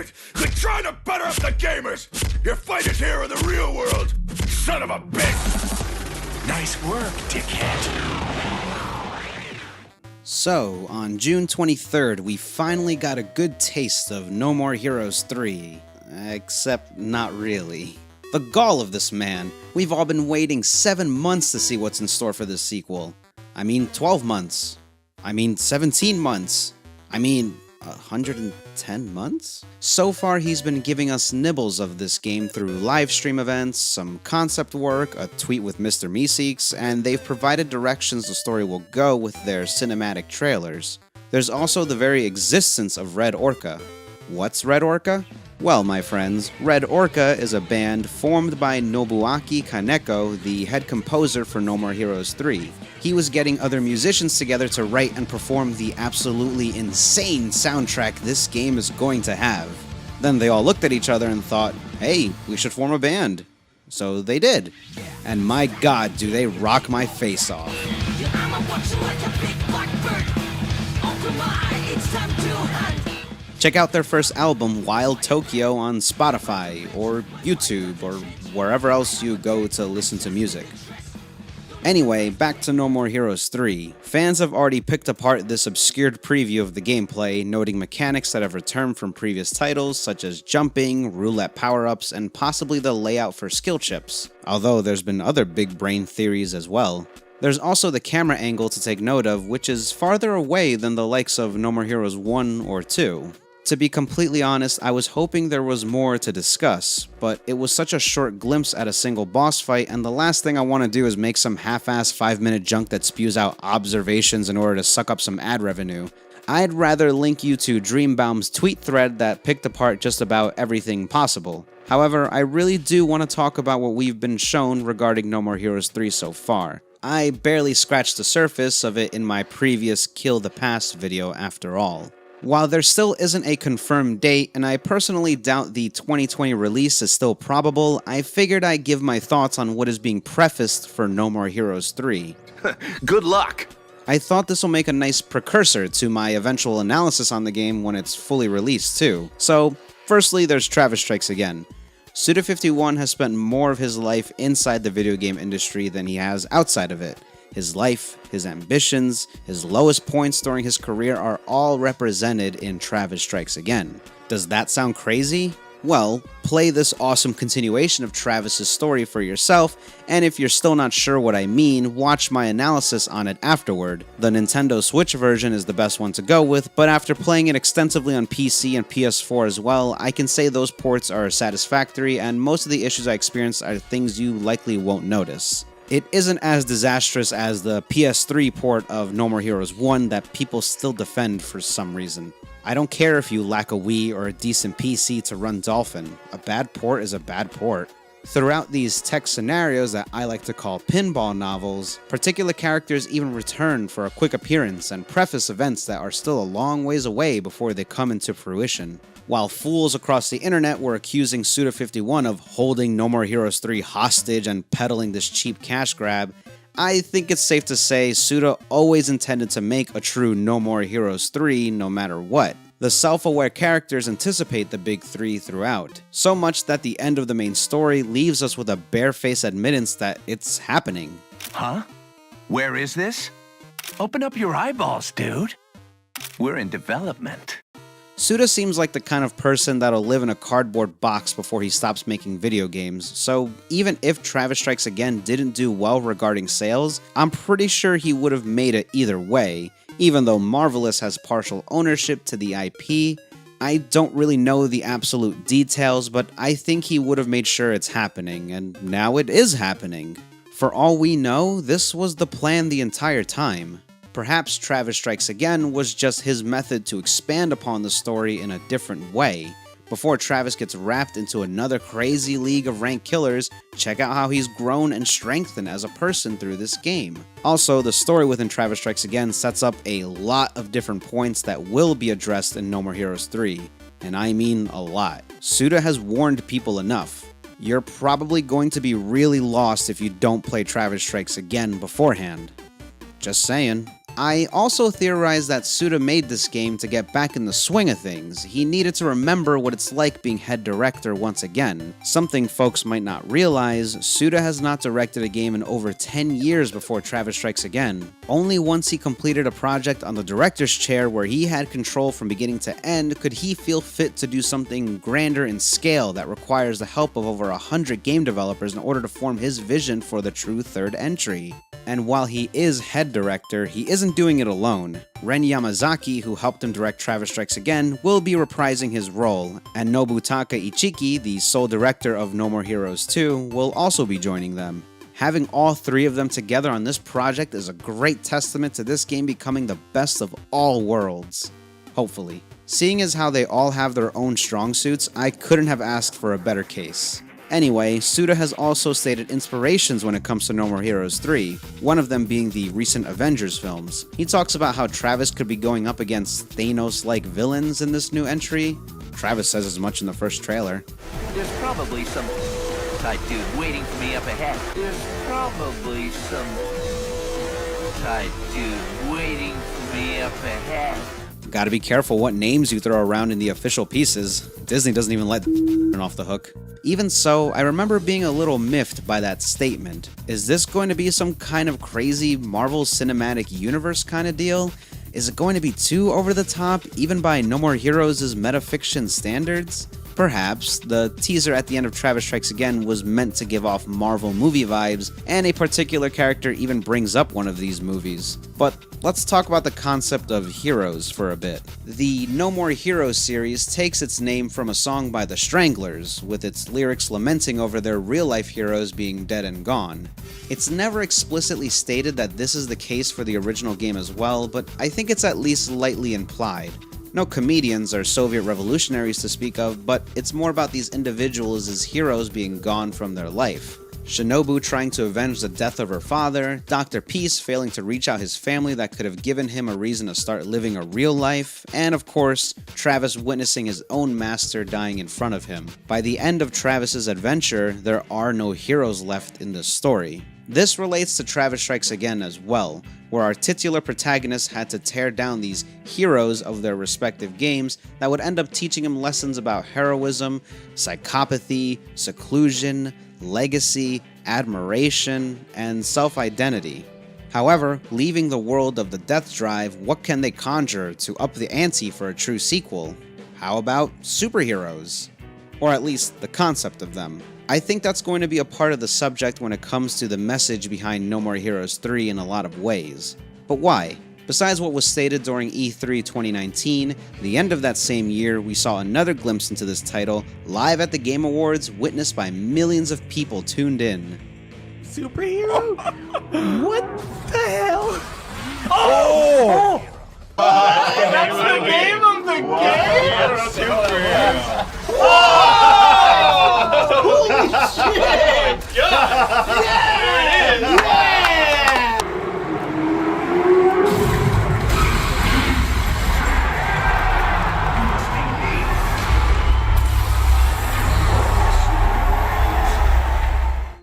it! Quit trying to butter up the gamers! Your fight is here in the real world! Son of a bitch! Nice work, dickhead. So, on June 23rd, we finally got a good taste of No More Heroes 3. Except not really. The gall of this man. We've all been waiting 7 months to see what's in store for this sequel. I mean 12 months. I mean 17 months. I mean 110 months? So far he's been giving us nibbles of this game through live stream events, some concept work, a tweet with Mr. Meeseeks, and they've provided directions the story will go with their cinematic trailers. There's also the very existence of Red Orca. What's Red Orca? Well, my friends, Red Orca is a band formed by Nobuaki Kaneko, the head composer for No More Heroes 3. He was getting other musicians together to write and perform the absolutely insane soundtrack this game is going to have. Then they all looked at each other and thought, hey, we should form a band. So they did. And my god, do they rock my face off. Check out their first album, Wild Tokyo, on Spotify, or YouTube, or wherever else you go to listen to music. Anyway, back to No More Heroes 3. Fans have already picked apart this obscured preview of the gameplay, noting mechanics that have returned from previous titles, such as jumping, roulette power-ups, and possibly the layout for skill chips, although there's been other big brain theories as well. There's also the camera angle to take note of, which is farther away than the likes of No More Heroes 1 or 2. To be completely honest, I was hoping there was more to discuss, but it was such a short glimpse at a single boss fight, and the last thing I want to do is make some half-ass 5-minute junk that spews out observations in order to suck up some ad revenue. I'd rather link you to Dreambaum's tweet thread that picked apart just about everything possible. However, I really do want to talk about what we've been shown regarding No More Heroes 3 so far. I barely scratched the surface of it in my previous Kill the Past video after all. While there still isn't a confirmed date, and I personally doubt the 2020 release is still probable, I figured I'd give my thoughts on what is being prefaced for No More Heroes 3. Good luck! I thought this will make a nice precursor to my eventual analysis on the game when it's fully released too. So, firstly, there's Travis Strikes Again. Suda51 has spent more of his life inside the video game industry than he has outside of it. His life, his ambitions, his lowest points during his career are all represented in Travis Strikes Again. Does that sound crazy? Well, play this awesome continuation of Travis's story for yourself, and if you're still not sure what I mean, watch my analysis on it afterward. The Nintendo Switch version is the best one to go with, but after playing it extensively on PC and PS4 as well, I can say those ports are satisfactory, and most of the issues I experienced are things you likely won't notice. It isn't as disastrous as the PS3 port of No More Heroes 1 that people still defend for some reason. I don't care if you lack a Wii or a decent PC to run Dolphin. A bad port is a bad port. Throughout these tech scenarios that I like to call pinball novels, particular characters even return for a quick appearance and preface events that are still a long ways away before they come into fruition. While fools across the internet were accusing Suda51 of holding No More Heroes 3 hostage and peddling this cheap cash grab, I think it's safe to say Suda always intended to make a true No More Heroes 3 no matter what. The self-aware characters anticipate the big three throughout, so much that the end of the main story leaves us with a barefaced admittance that it's happening. Huh? Where is this? Open up your eyeballs, dude. We're in development. Suda seems like the kind of person that'll live in a cardboard box before he stops making video games, so even if Travis Strikes Again didn't do well regarding sales, I'm pretty sure he would have made it either way. Even though Marvelous has partial ownership to the IP, I don't really know the absolute details, but I think he would have made sure it's happening, and now it is happening. For all we know, this was the plan the entire time. Perhaps Travis Strikes Again was just his method to expand upon the story in a different way. Before Travis gets wrapped into another crazy league of ranked killers, check out how he's grown and strengthened as a person through this game. Also, the story within Travis Strikes Again sets up a lot of different points that will be addressed in No More Heroes 3. And I mean a lot. Suda has warned people enough. You're probably going to be really lost if you don't play Travis Strikes Again beforehand. Just saying. I also theorized that Suda made this game to get back in the swing of things. He needed to remember what it's like being head director once again. Something folks might not realize, Suda has not directed a game in over 10 years before Travis Strikes Again. Only once he completed a project on the director's chair where he had control from beginning to end could he feel fit to do something grander in scale that requires the help of over 100 game developers in order to form his vision for the true third entry. And while he is head director, he isn't doing it alone. Ren Yamazaki, who helped him direct Travis Strikes Again, will be reprising his role, and Nobutaka Ichiki, the sole director of No More Heroes 2, will also be joining them. Having all three of them together on this project is a great testament to this game becoming the best of all worlds. Hopefully. Seeing as how they all have their own strong suits, I couldn't have asked for a better case. Anyway, Suda has also stated inspirations when it comes to No More Heroes 3, one of them being the recent Avengers films. He talks about how Travis could be going up against Thanos-like villains in this new entry. Travis says as much in the first trailer. There's probably some type dude waiting for me up ahead. There's probably some type dude waiting for me up ahead. Gotta be careful what names you throw around in the official pieces. Disney doesn't even let off the hook. Even so, I remember being a little miffed by that statement. Is this going to be some kind of crazy Marvel Cinematic Universe kind of deal? Is it going to be too over the top, even by No More Heroes' metafiction standards? Perhaps. The teaser at the end of Travis Strikes Again was meant to give off Marvel movie vibes, and a particular character even brings up one of these movies. But let's talk about the concept of heroes for a bit. The No More Heroes series takes its name from a song by the Stranglers, with its lyrics lamenting over their real-life heroes being dead and gone. It's never explicitly stated that this is the case for the original game as well, but I think it's at least lightly implied. No comedians or Soviet revolutionaries to speak of, but it's more about these individuals as heroes being gone from their life. Shinobu trying to avenge the death of her father, Dr. Peace failing to reach out his family that could have given him a reason to start living a real life, and of course, Travis witnessing his own master dying in front of him. By the end of Travis's adventure, there are no heroes left in this story. This relates to Travis Strikes Again as well, where our titular protagonists had to tear down these heroes of their respective games that would end up teaching him lessons about heroism, psychopathy, seclusion, legacy, admiration, and self-identity. However, leaving the world of the Death Drive, what can they conjure to up the ante for a true sequel? How about superheroes? Or at least the concept of them. I think that's going to be a part of the subject when it comes to the message behind No More Heroes 3 in a lot of ways. But why? Besides what was stated during E3 2019, the end of that same year, we saw another glimpse into this title live at the Game Awards, witnessed by millions of people tuned in. Superhero? What the hell? Oh! That's the name of the game? Superhero! Holy shit! Yeah! There it is!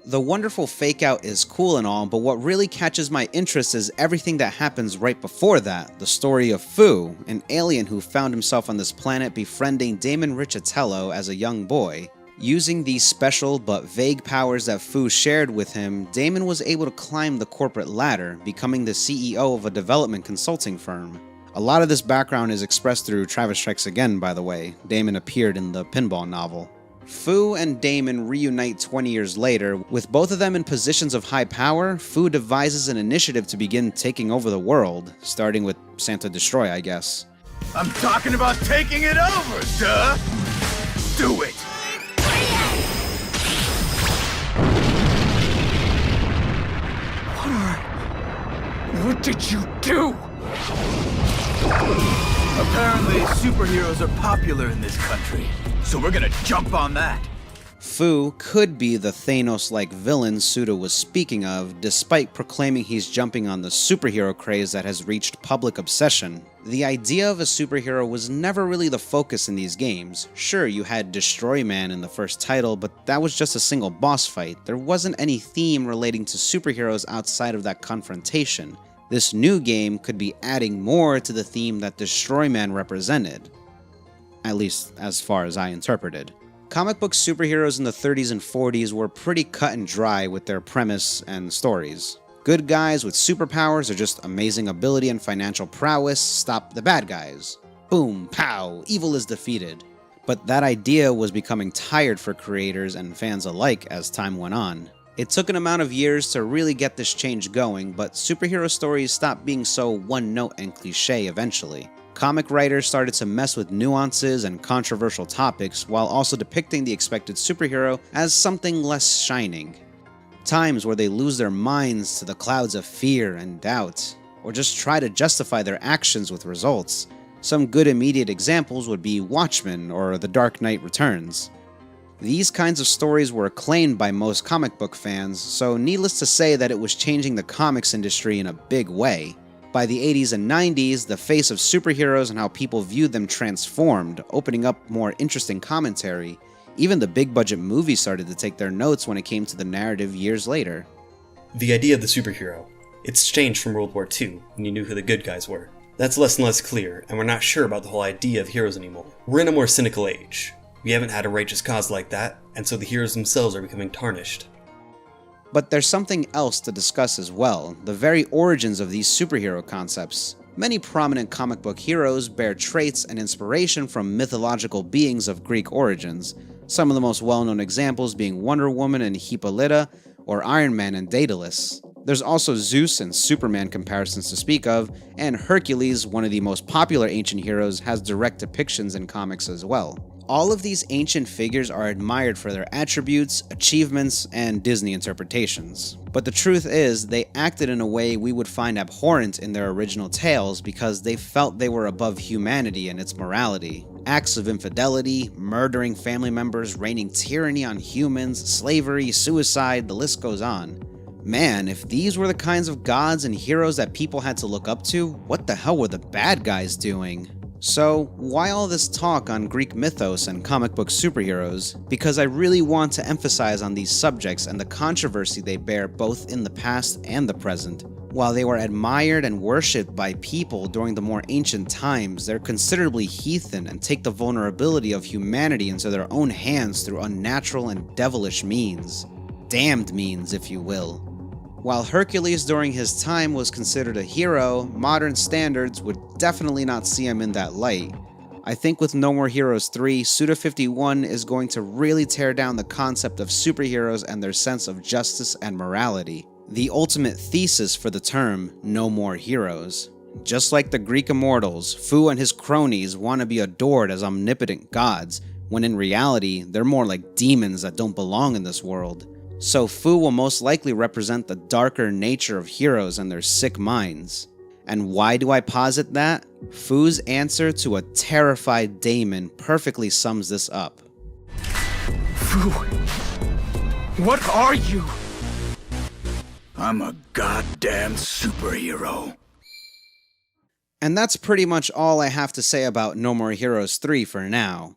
The wonderful fake out is cool and all, but what really catches my interest is everything that happens right before that. The story of Fu, an alien who found himself on this planet befriending Damon Richatello as a young boy. Using these special but vague powers that Fu shared with him, Damon was able to climb the corporate ladder, becoming the CEO of a development consulting firm. A lot of this background is expressed through Travis Strikes Again, by the way. Damon appeared in the pinball novel. Fu and Damon reunite 20 years later. With both of them in positions of high power, Fu devises an initiative to begin taking over the world, starting with Santa Destroy, I guess. I'm talking about taking it over, duh! Do it! What did you do? Apparently, superheroes are popular in this country, so we're gonna jump on that. Fu could be the Thanos-like villain Suda was speaking of, despite proclaiming he's jumping on the superhero craze that has reached public obsession. The idea of a superhero was never really the focus in these games. Sure, you had Destroy Man in the first title, but that was just a single boss fight. There wasn't any theme relating to superheroes outside of that confrontation. This new game could be adding more to the theme that Destroy Man represented, at least as far as I interpreted. Comic book superheroes in the 30s and 40s were pretty cut and dry with their premise and stories. Good guys with superpowers or just amazing ability and financial prowess stop the bad guys. Boom, pow, evil is defeated. But that idea was becoming tired for creators and fans alike as time went on. It took an amount of years to really get this change going, but superhero stories stopped being so one-note and cliche eventually. Comic writers started to mess with nuances and controversial topics while also depicting the expected superhero as something less shining. Times where they lose their minds to the clouds of fear and doubt, or just try to justify their actions with results. Some good immediate examples would be Watchmen or The Dark Knight Returns. These kinds of stories were acclaimed by most comic book fans, so needless to say that it was changing the comics industry in a big way. By the 80s and 90s, the face of superheroes and how people viewed them transformed, opening up more interesting commentary. Even the big-budget movies started to take their notes when it came to the narrative years later. The idea of the superhero. It's changed from World War II, when you knew who the good guys were. That's less and less clear, and we're not sure about the whole idea of heroes anymore. We're in a more cynical age. We haven't had a righteous cause like that, and so the heroes themselves are becoming tarnished. But there's something else to discuss as well, the very origins of these superhero concepts. Many prominent comic book heroes bear traits and inspiration from mythological beings of Greek origins, some of the most well-known examples being Wonder Woman and Hippolyta, or Iron Man and Daedalus. There's also Zeus and Superman comparisons to speak of, and Hercules, one of the most popular ancient heroes, has direct depictions in comics as well. All of these ancient figures are admired for their attributes, achievements, and Disney interpretations. But the truth is, they acted in a way we would find abhorrent in their original tales because they felt they were above humanity and its morality. Acts of infidelity, murdering family members, raining tyranny on humans, slavery, suicide, the list goes on. Man, if these were the kinds of gods and heroes that people had to look up to, what the hell were the bad guys doing? So, why all this talk on Greek mythos and comic book superheroes? Because I really want to emphasize on these subjects and the controversy they bear both in the past and the present. While they were admired and worshipped by people during the more ancient times, they're considerably heathen and take the vulnerability of humanity into their own hands through unnatural and devilish means. Damned means, if you will. While Hercules during his time was considered a hero, modern standards would definitely not see him in that light. I think with No More Heroes 3, Suda51 is going to really tear down the concept of superheroes and their sense of justice and morality. The ultimate thesis for the term, No More Heroes. Just like the Greek immortals, Fu and his cronies want to be adored as omnipotent gods, when in reality, they're more like demons that don't belong in this world. So Fu will most likely represent the darker nature of heroes and their sick minds. And why do I posit that? Fu's answer to a terrified Damon perfectly sums this up. Fu, what are you? I'm a goddamn superhero. And that's pretty much all I have to say about No More Heroes 3 for now.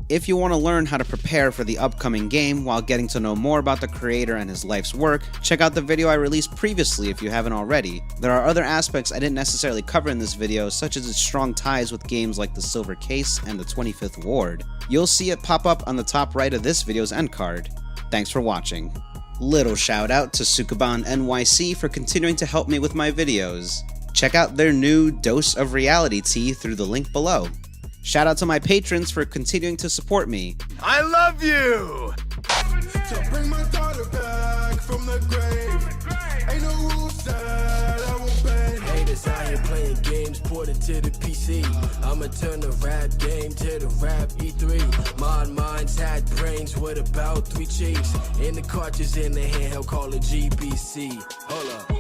If you want to learn how to prepare for the upcoming game while getting to know more about the creator and his life's work, check out the video I released previously if you haven't already. There are other aspects I didn't necessarily cover in this video, such as its strong ties with games like the Silver Case and the 25th Ward. You'll see it pop up on the top right of this video's end card. Thanks for watching. Little shout out to Sukuban NYC for continuing to help me with my videos. Check out their new Dose of Reality tee through the link below. Shout out to my patrons for continuing to support me. I love you! To bring my daughter back from the grave. Ain't no rules that I won't bend. Haters out here playing games, ported to the PC. I'ma turn the rap game to the rap E3. My minds had brains with about 3 cheeks. And the cartridge in the handheld call it GBC. Hold up.